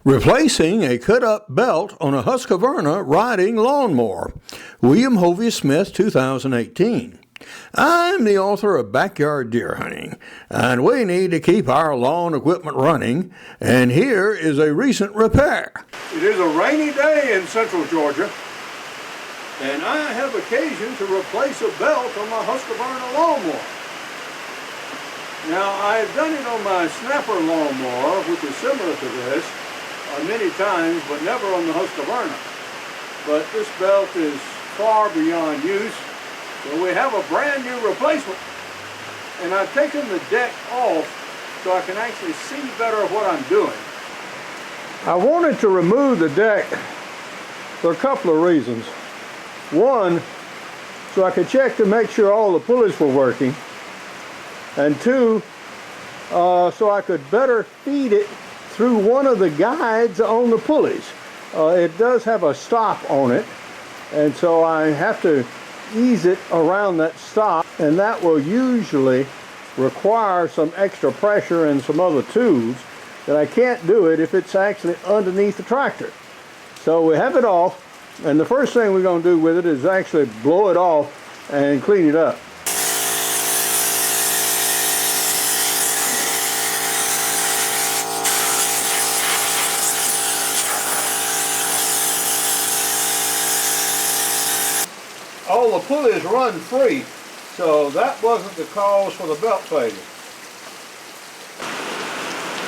Replacing a cut-up belt on a Husqvarna riding lawnmower. William Hovey Smith, 2018. I'm the author of Backyard Deer Hunting, and we need to keep our lawn equipment running, and here is a recent repair. It is a rainy day in central Georgia, and I have occasion to replace a belt on my Husqvarna lawnmower. Now, I've done it on my snapper lawnmower, which is similar to this, many times, but never on the Husqvarna. But this belt is far beyond use, so we have a brand new replacement. And I've taken the deck off so I can actually see better what I'm doing. I wanted to remove the deck for a couple of reasons. One, so I could check to make sure all the pulleys were working. And two, so I could better feed it through one of the guides on the pulleys. It does have a stop on it, and so I have to ease it around that stop, and that will usually require some extra pressure and some other tools that I can't do it if it's actually underneath the tractor. So we have it off, and the first thing we're going to do with it is actually blow it off and clean it up. All the pulleys run free, so that wasn't the cause for the belt failure.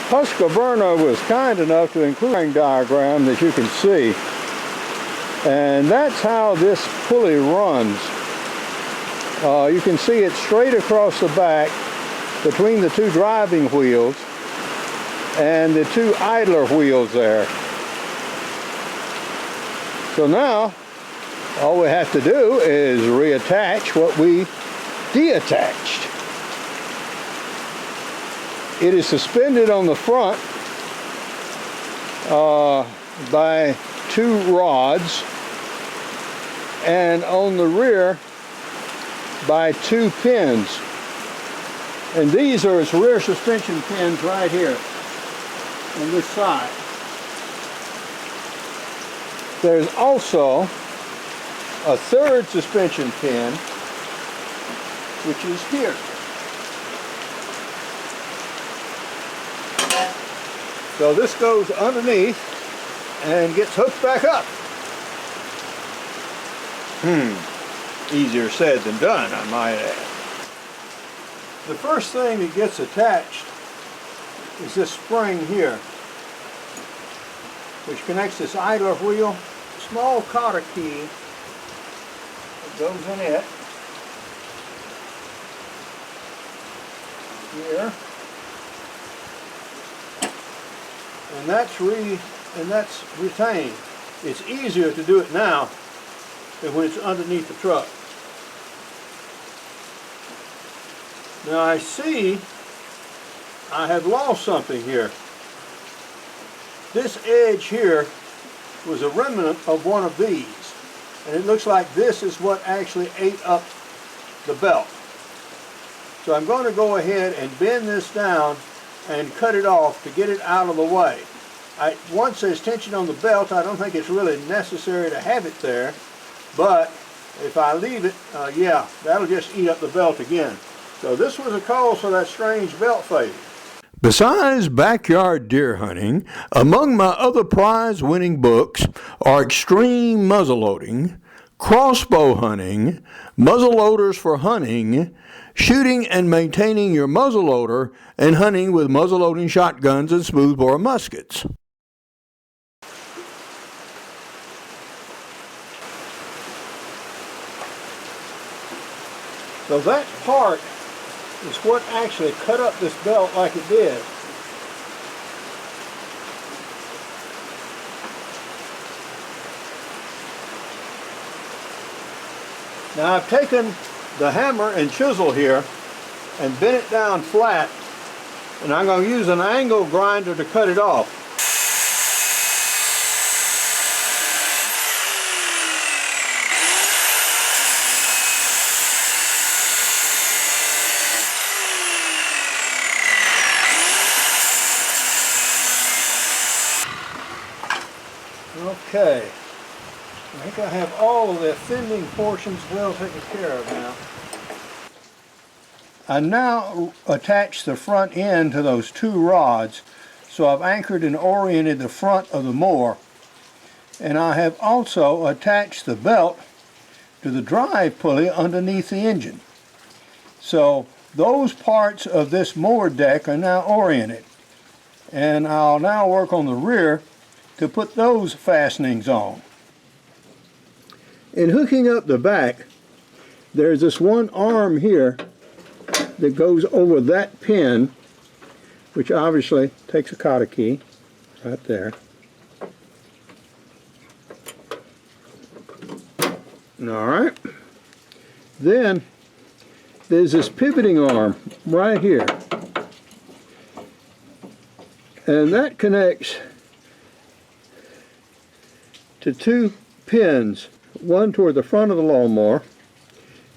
Husqvarna was kind enough to include a diagram that you can see, and that's how this pulley runs. You can see it straight across the back between the two driving wheels and the two idler wheels there. So now all we have to do is reattach what we deattached. It is suspended on the front by two rods, and on the rear by two pins. And these are its rear suspension pins right here on this side. There's also a third suspension pin, which is here. So this goes underneath and gets hooked back up. Easier said than done, I might add. The first thing that gets attached is this spring here, which connects this idler wheel. Small cotter key goes in it here, and that's retained. It's easier to do it now than when it's underneath the truck. Now I see I have lost something here. This edge here was a remnant of one of these. And it looks like this is what actually ate up the belt. So I'm going to go ahead and bend this down and cut it off to get it out of the way. Once there's tension on the belt, I don't think it's really necessary to have it there. But if I leave it, yeah, that'll just eat up the belt again. So this was a cause for that strange belt failure. Besides Backyard Deer Hunting, among my other prize-winning books are Extreme Muzzleloading, Crossbow Hunting, Muzzleloaders for Hunting, Shooting and Maintaining Your Muzzleloader, and Hunting with Muzzleloading Shotguns and Smoothbore Muskets. So that part is what actually cut up this belt like it did. Now I've taken the hammer and chisel here and bent it down flat, and I'm going to use an angle grinder to cut it off. Okay, I think I have all of the offending portions well taken care of now. I now attach the front end to those two rods, so I've anchored and oriented the front of the mower, and I have also attached the belt to the drive pulley underneath the engine. So those parts of this mower deck are now oriented, and I'll now work on the rear to put those fastenings on. In hooking up the back, there's this one arm here that goes over that pin, which obviously takes a cotter key right there. Alright, then there's this pivoting arm right here, and that connects to two pins, one toward the front of the lawnmower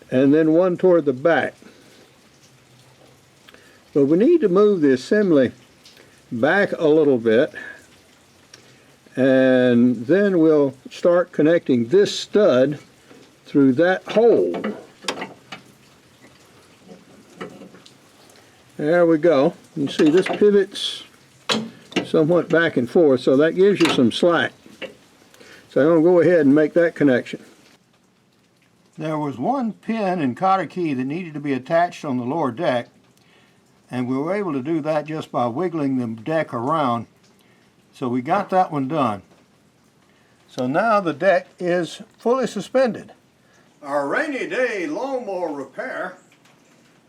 and then one toward the back. But we need to move the assembly back a little bit, and then we'll start connecting this stud through that hole. There we go. You see this pivots somewhat back and forth, so that gives you some slack. So I'm going to go ahead and make that connection. There was one pin and cotter key that needed to be attached on the lower deck, and we were able to do that just by wiggling the deck around. So we got that one done. So now the deck is fully suspended. Our rainy day lawnmower repair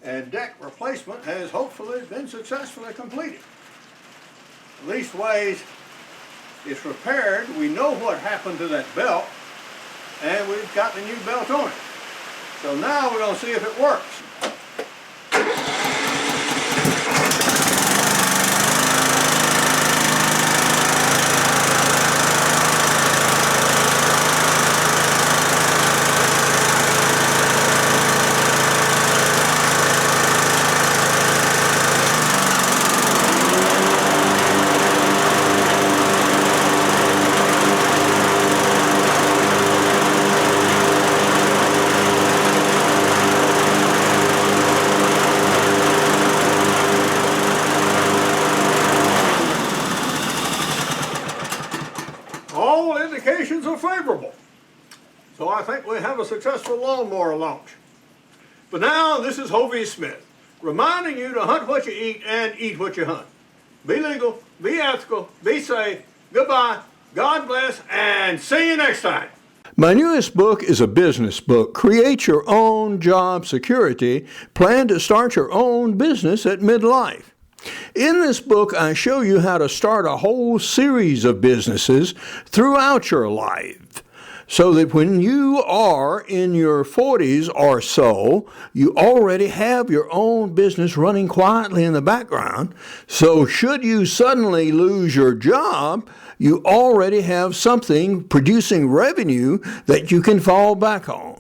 and deck replacement has hopefully been successfully completed. Leastways, it's repaired. We know what happened to that belt, and we've got the new belt on it. So now we're going to see if it works. All indications are favorable. So I think we have a successful lawnmower launch. But now this is Hovey Smith, reminding you to hunt what you eat and eat what you hunt. Be legal, be ethical, be safe. Goodbye, God bless, and see you next time. My newest book is a business book, Create Your Own Job Security, Plan to Start Your Own Business at Midlife. In this book, I show you how to start a whole series of businesses throughout your life, so that when you are in your 40s or so, you already have your own business running quietly in the background. So should you suddenly lose your job, you already have something producing revenue that you can fall back on.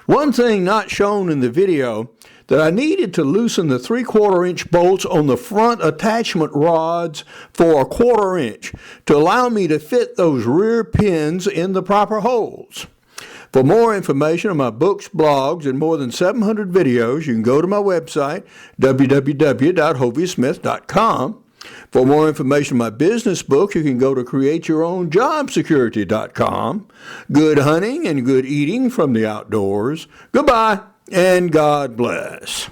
One thing not shown in the video, that I needed to loosen the 3/4 inch bolts on the front attachment rods for 1/4 inch to allow me to fit those rear pins in the proper holes. For more information on my books, blogs, and more than 700 videos, you can go to my website, www.hoveysmith.com. For more information on my business book, you can go to createyourownjobsecurity.com. Good hunting and good eating from the outdoors. Goodbye, and God bless.